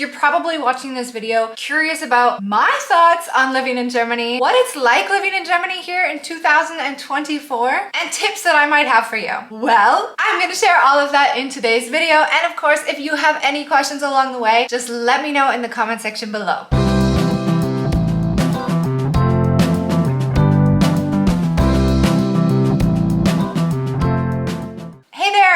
You're probably watching this video curious about my thoughts on living in Germany, what it's like living in Germany here in 2024, and tips that I might have for you. Well, I'm going to share all of that in today's video. And of course, if you have any questions along the way, just let me know in the comment section below.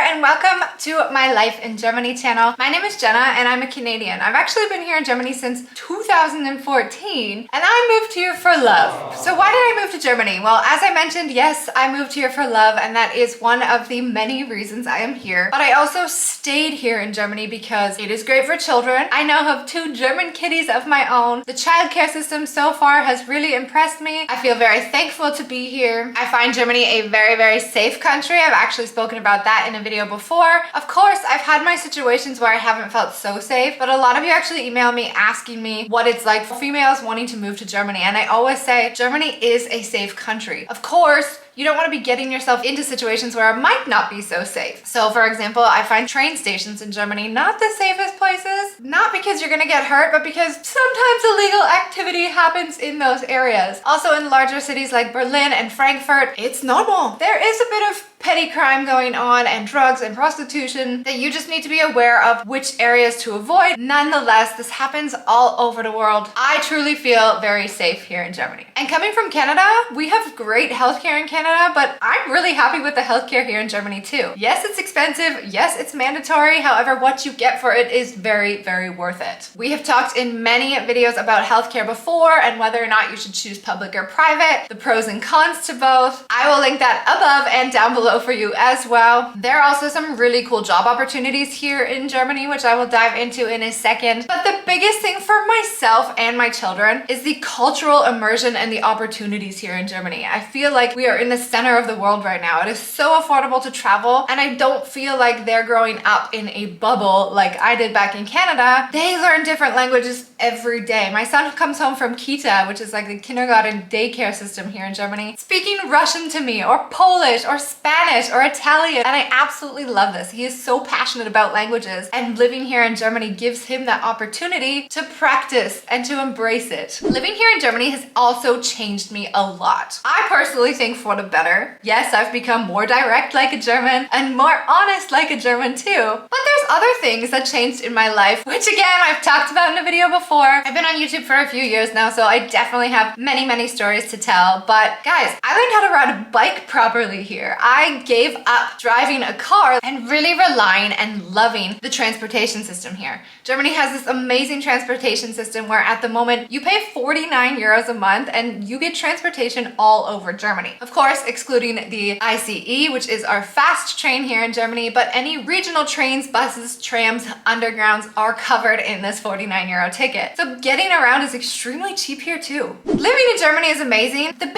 And welcome to my Life in Germany channel. My name is Jenna and I'm a Canadian. I've actually been here in Germany since 2014 and I moved here for love. So why did I move to Germany? Well, as I mentioned, yes, I moved here for love and that is one of the many reasons I am here. But I also stayed here in Germany because it is great for children. I now have 2 German kitties of my own. The childcare system so far has really impressed me. I feel very thankful to be here. I find Germany a very, very safe country. I've actually spoken about that in a video before. Of course, I've had my situations where I haven't felt so safe, but a lot of you actually email me asking me what it's like for females wanting to move to Germany. And I always say, Germany is a safe country. Of course, you don't want to be getting yourself into situations where it might not be so safe. So for example, I find train stations in Germany not the safest places, not because you're gonna get hurt, but because sometimes illegal activity happens in those areas. Also in larger cities like Berlin and Frankfurt, it's normal. There is a bit of petty crime going on and drugs and prostitution that you just need to be aware of which areas to avoid. Nonetheless, this happens all over the world. I truly feel very safe here in Germany. And coming from Canada, we have great healthcare in Canada, but I'm really happy with the healthcare here in Germany too. Yes, it's expensive. Yes, it's mandatory. However, what you get for it is very, very worth it. We have talked in many videos about healthcare before and whether or not you should choose public or private, the pros and cons to both. I will link that above and down below for you as well. There are also some really cool job opportunities here in Germany, which I will dive into in a second. But the biggest thing for myself and my children is the cultural immersion and the opportunities here in Germany. I feel like we are in the center of the world right now. It is so affordable to travel, and I don't feel like they're growing up in a bubble like I did back in Canada. They learn different languages every day. My son comes home from Kita, which is like the kindergarten daycare system here in Germany, speaking Russian to me, or Polish, or Spanish, or Italian, and I absolutely love this. He is so passionate about languages, and living here in Germany gives him that opportunity to practice and to embrace it. Living here in Germany has also changed me a lot. I personally think for the better. Yes, I've become more direct like a German and more honest like a German too. But there's other things that changed in my life, which again, I've talked about in a video before. I've been on YouTube for a few years now, so I definitely have many, many stories to tell. But guys, I learned how to ride a bike properly here. I gave up driving a car and really relying and loving the transportation system here. Germany has this amazing transportation system where at the moment you pay 49 euros a month and you get transportation all over Germany. Of course, excluding the ICE, which is our fast train here in Germany, but any regional trains, buses, trams, undergrounds are covered in this 49 euro ticket. So getting around is extremely cheap here too. Living in Germany is amazing. The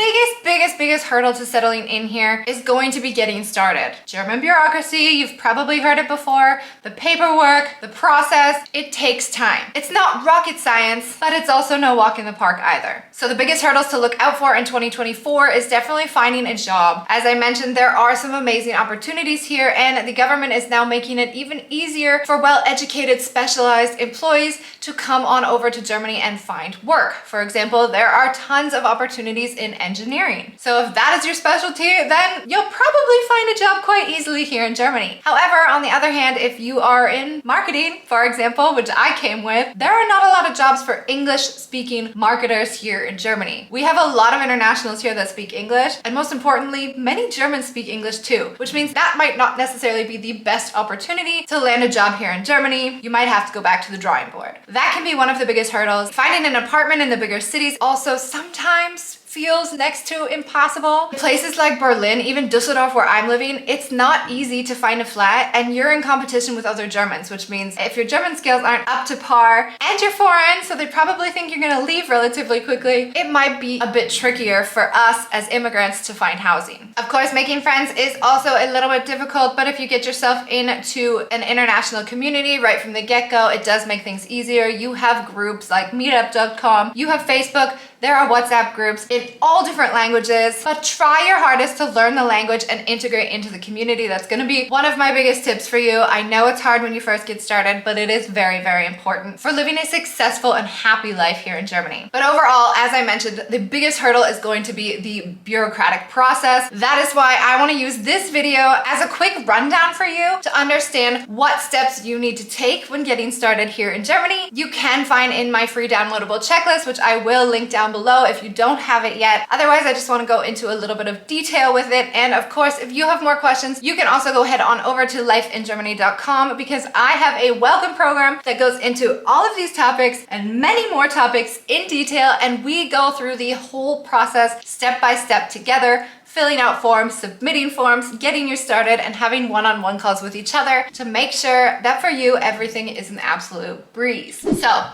biggest hurdle to settling in here is going to be getting started. German bureaucracy, you've probably heard it before, the paperwork, the process, it takes time. It's not rocket science, but it's also no walk in the park either. So the biggest hurdles to look out for in 2024 is definitely finding a job. As I mentioned, there are some amazing opportunities here, and the government is now making it even easier for well-educated, specialized employees to come on over to Germany and find work. For example, there are tons of opportunities in engineering. So if that is your specialty, then you'll probably find a job quite easily here in Germany. However, on the other hand, if you are in marketing, for example, which I came with, there are not a lot of jobs for English-speaking marketers here in Germany. We have a lot of internationals here that speak English, and most importantly, many Germans speak English too, which means that might not necessarily be the best opportunity to land a job here in Germany. You might have to go back to the drawing board. That can be one of the biggest hurdles. Finding an apartment in the bigger cities also sometimes feels next to impossible. Places like Berlin, even Düsseldorf where I'm living, it's not easy to find a flat and you're in competition with other Germans, which means if your German skills aren't up to par and you're foreign, so they probably think you're gonna leave relatively quickly, it might be a bit trickier for us as immigrants to find housing. Of course, making friends is also a little bit difficult, but if you get yourself into an international community right from the get-go, it does make things easier. You have groups like meetup.com, you have Facebook, there are WhatsApp groups. In in all different languages, but try your hardest to learn the language and integrate into the community. That's going to be one of my biggest tips for you. I know it's hard when you first get started, but it is very, very important for living a successful and happy life here in Germany. But overall, as I mentioned, the biggest hurdle is going to be the bureaucratic process. That is why I want to use this video as a quick rundown for you to understand what steps you need to take when getting started here in Germany. You can find in my free downloadable checklist, which I will link down below if you don't have it yet. Otherwise, I just want to go into a little bit of detail with it. And of course, if you have more questions, you can also go head on over to lifeingermany.com because I have a welcome program that goes into all of these topics and many more topics in detail. And we go through the whole process step by step together, filling out forms, submitting forms, getting you started, and having one-on-one calls with each other to make sure that for you, everything is an absolute breeze. So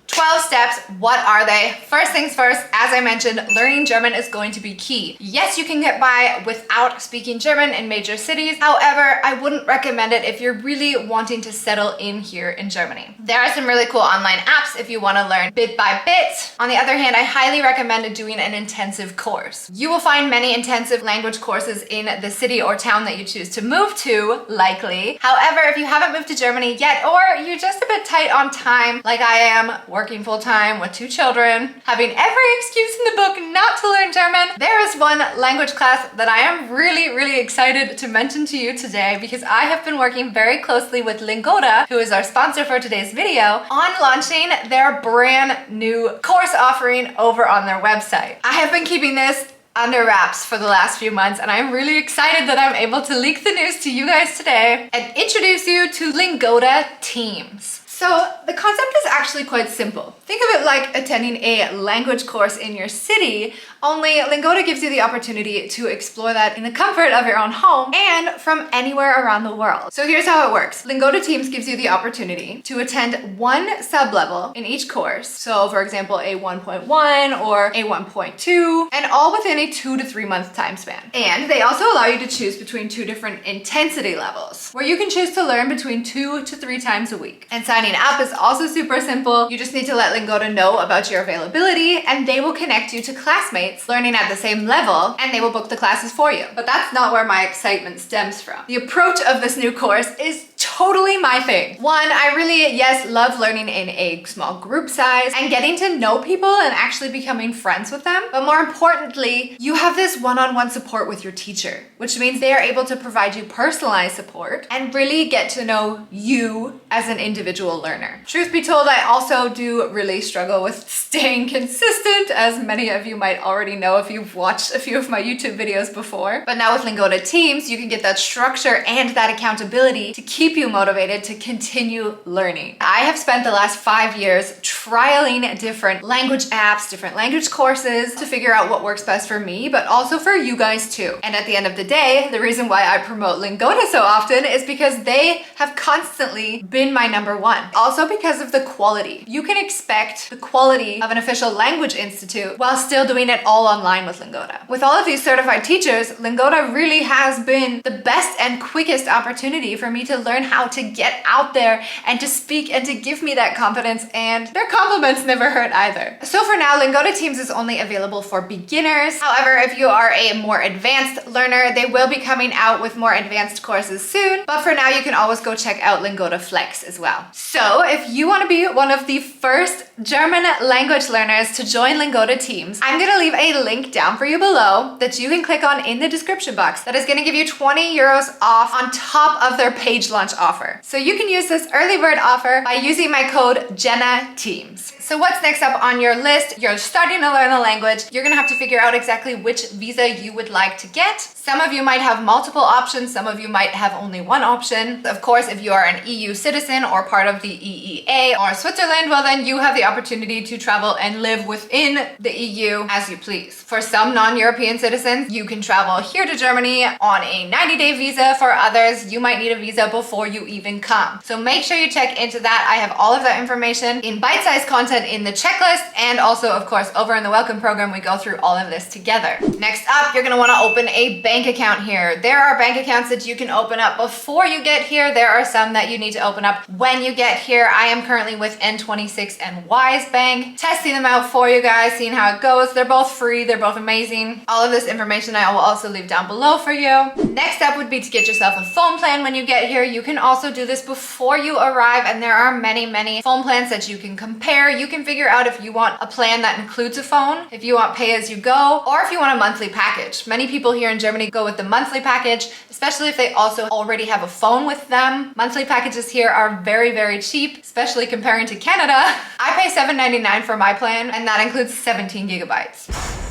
12 steps, what are they? First things first, as I mentioned, learning German is going to be key. Yes, you can get by without speaking German in major cities. However, I wouldn't recommend it if you're really wanting to settle in here in Germany. There are some really cool online apps if you want to learn bit by bit. On the other hand, I highly recommend doing an intensive course. You will find many intensive language courses in the city or town that you choose to move to, likely. However, if you haven't moved to Germany yet, or you're just a bit tight on time, like I am, working full-time with 2 children, having every excuse in the book not to learn German, there is one language class that I am really excited to mention to you today because I have been working very closely with Lingoda, who is our sponsor for today's video, on launching their brand new course offering over on their website. I have been keeping this under wraps for the last few months, and I'm really excited that I'm able to leak the news to you guys today and introduce you to Lingoda Teams. So the concept is actually quite simple. Think of it like attending a language course in your city, only Lingoda gives you the opportunity to explore that in the comfort of your own home and from anywhere around the world. So here's how it works. Lingoda Teams gives you the opportunity to attend one sub-level in each course. So for example, a 1.1 or a 1.2, and all within a 2 to 3 month time span. And they also allow you to choose between 2 different intensity levels, where you can choose to learn between 2 to 3 times a week. And signing up is also super simple. You just need to let Lingoda know about your availability, and they will connect you to classmates learning at the same level, and they will book the classes for you. But that's not where my excitement stems from. The approach of this new course is totally my thing. One, I really, yes, love learning in a small group size and getting to know people and actually becoming friends with them. But more importantly, you have this one-on-one support with your teacher, which means they are able to provide you personalized support and really get to know you as an individual learner. Truth be told, I also do really struggle with staying consistent, as many of you might already know if you've watched a few of my YouTube videos before. But now with Lingoda Teams, you can get that structure and that accountability to keep you motivated to continue learning. I have spent the last 5 years trialing different language apps, different language courses to figure out what works best for me, but also for you guys too. And at the end of the day, the reason why I promote Lingoda so often is because they have constantly been my #1. Also because of the quality. You can expect the quality of an official language institute while still doing it all online with Lingoda. With all of these certified teachers, Lingoda really has been the best and quickest opportunity for me to learn how to get out there and to speak and to give me that confidence, and their compliments never hurt either. So for now, Lingoda Teams is only available for beginners. However, if you are a more advanced learner, they will be coming out with more advanced courses soon. But for now, you can always go check out Lingoda Flex as well. So if you want to be one of the first German language learners to join Lingoda Teams, I'm going to leave a link down for you below that you can click on in the description box that is going to give you 20 euros off on top of their page launch offer. So you can use this early bird offer by using my code JENNATEAMS. So what's next up on your list? You're starting to learn the language. You're gonna have to figure out exactly which visa you would like to get. Some of you might have multiple options. Some of you might have only one option. Of course, if you are an EU citizen or part of the EEA or Switzerland, well then you have the opportunity to travel and live within the EU as you please. For some non-European citizens, you can travel here to Germany on a 90-day visa. For others, you might need a visa before you even come. So make sure you check into that. I have all of that information in bite-sized bite-sized content in the checklist, and also, of course, over in the welcome program, we go through all of this together. Next up, you're gonna wanna open a bank account here. There are bank accounts that you can open up before you get here. There are some that you need to open up when you get here. I am currently with N26 and Wise Bank, testing them out for you guys, seeing how it goes. They're both free, they're both amazing. All of this information I will also leave down below for you. Next up would be to get yourself a phone plan when you get here. You can also do this before you arrive, and there are many phone plans that you can compare. You can figure out if you want a plan that includes a phone, if you want pay as you go, or if you want a monthly package. Many people here in Germany go with the monthly package, especially if they also already have a phone with them. Monthly packages here are very cheap, especially comparing to Canada. I pay $7.99 for my plan, and that includes 17 gigabytes.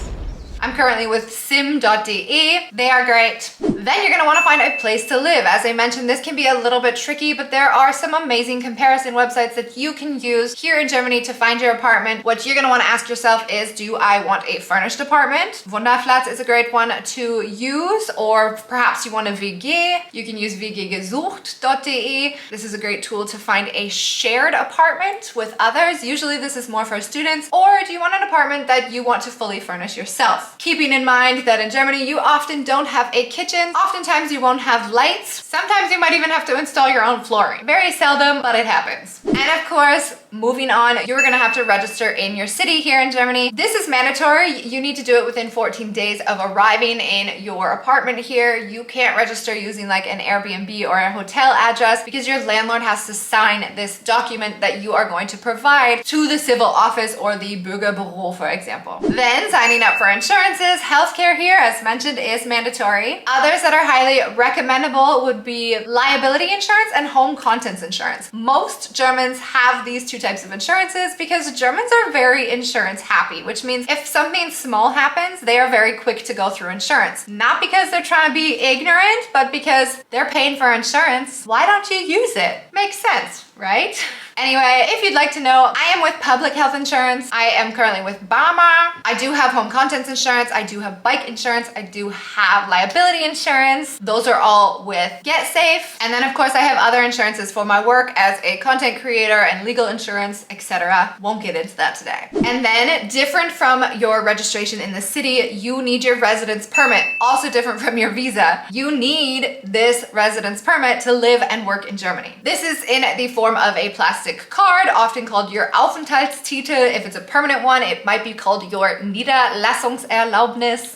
I'm currently with sim.de. They are great. Then you're gonna wanna find a place to live. As I mentioned, this can be a little bit tricky, but there are some amazing comparison websites that you can use here in Germany to find your apartment. What you're gonna wanna ask yourself is, do I want a furnished apartment? Wunderflats is a great one to use, or perhaps you want a WG. You can use wggesucht.de. This is a great tool to find a shared apartment with others. Usually this is more for students. Or do you want an apartment that you want to fully furnish yourself? Keeping in mind that in Germany, you often don't have a kitchen. Oftentimes you won't have lights. Sometimes you might even have to install your own flooring. Very seldom, but it happens. And of course, moving on, you're gonna have to register in your city here in Germany. This is mandatory. You need to do it within 14 days of arriving in your apartment here. You can't register using like an Airbnb or a hotel address because your landlord has to sign this document that you are going to provide to the civil office or the Bürgerbüro, for example. Then signing up for insurances. Healthcare here, as mentioned, is mandatory. Others that are highly recommendable would be liability insurance and home contents insurance. Most Germans have these two types of insurances because Germans are very insurance happy, which means if something small happens, they are very quick to go through insurance. Not because they're trying to be ignorant, but because they're paying for insurance. Why don't you use it? Makes sense, right? Anyway, if you'd like to know, I am with public health insurance. I am currently with Barmer. I do have home contents insurance. I do have bike insurance. I do have liability insurance. Those are all with GetSafe. And then of course I have other insurances for my work as a content creator and legal insurance, etc. Won't get into that today. And then different from your registration in the city, you need your residence permit. Also different from your visa. You need this residence permit to live and work in Germany. This is in the form of a plastic card, often called your Aufenthaltstitel. If it's a permanent one, it might be called your Niederlassungserlaubnis.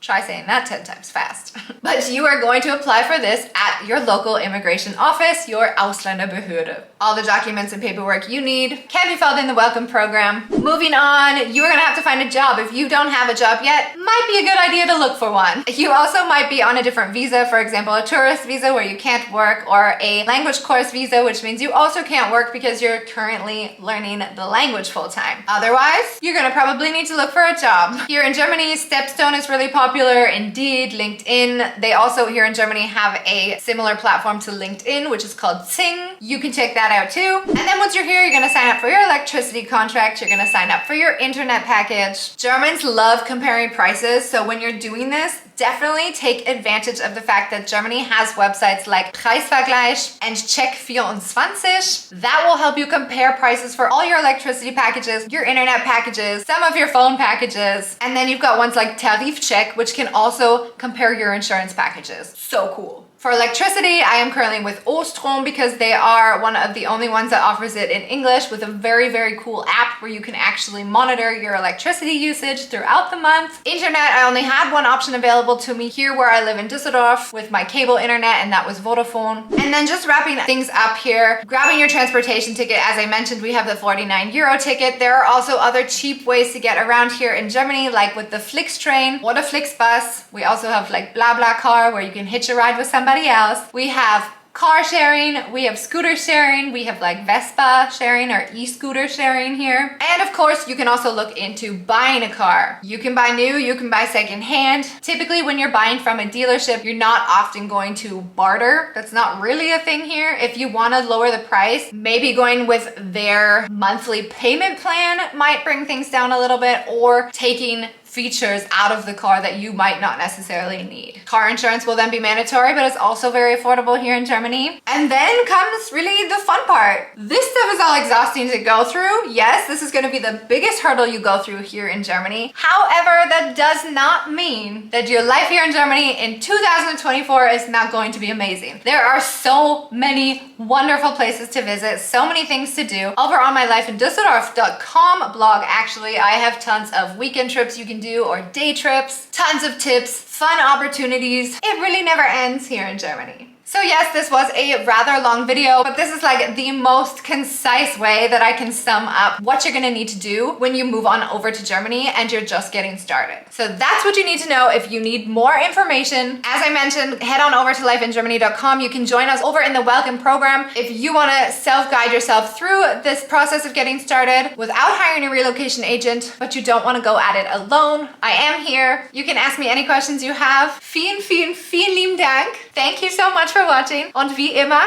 Try saying that 10 times fast. But you are going to apply for this at your local immigration office, your Ausländerbehörde. All the documents and paperwork you need can be filled in the welcome program. Moving on, you are gonna have to find a job. If you don't have a job yet, might be a good idea to look for one. You also might be on a different visa, for example, a tourist visa where you can't work, or a language course visa, which means you also can't work because you're currently learning the language full time. Otherwise, you're gonna probably need to look for a job. Here in Germany, Stepstone is really popular, Indeed, LinkedIn. They also here in Germany have a similar platform to LinkedIn, which is called Xing. You can check that out too. And then once you're here, you're gonna sign up for your electricity contract. You're gonna sign up for your internet package. Germans love comparing prices. So when you're doing this, definitely take advantage of the fact that Germany has websites like Preisvergleich and Check24. That will help you compare prices for all your electricity packages, your internet packages, some of your phone packages. And then you've got ones like Tarifcheck, which can also compare your insurance packages. So cool. For electricity, I am currently with Ostrom because they are one of the only ones that offers it in English with a very cool app where you can actually monitor your electricity usage throughout the month. Internet, I only had one option available to me here where I live in Düsseldorf with my cable internet, and that was Vodafone. And then just wrapping things up here, grabbing your transportation ticket. As I mentioned, we have the 49 euro ticket. There are also other cheap ways to get around here in Germany, like with the Flix train or the Flixbus. We also have like BlaBlaCar where you can hitch a ride with somebody else. We have car sharing, we have scooter sharing, we have like Vespa sharing or e-scooter sharing here. And of course, you can also look into buying a car. You can buy new, you can buy secondhand. Typically when you're buying from a dealership, you're not often going to barter. That's not really a thing here. If you want to lower the price, maybe going with their monthly payment plan might bring things down a little bit, or taking features out of the car that you might not necessarily need. Car insurance will then be mandatory, but it's also very affordable here in Germany. And then comes really the fun part. This stuff is all exhausting to go through. Yes, this is going to be the biggest hurdle you go through here in Germany. However, that does not mean that your life here in Germany in 2024 is not going to be amazing. There are so many wonderful places to visit, so many things to do. Over on my lifeindusseldorf.com blog, actually, I have tons of weekend trips you can do or day trips, tons of tips, fun opportunities. It really never ends here in Germany. So yes, this was a rather long video, but this is like the most concise way that I can sum up what you're gonna need to do when you move on over to Germany and you're just getting started. So that's what you need to know. If you need more information, as I mentioned, head on over to lifeingermany.com. You can join us over in the Welcome program. If you wanna self-guide yourself through this process of getting started without hiring a relocation agent, but you don't wanna go at it alone, I am here. You can ask me any questions you have. Vielen, vielen, vielen lieben Dank. Thank you so much for watching und wie immer,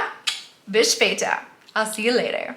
bis später. I'll see you later.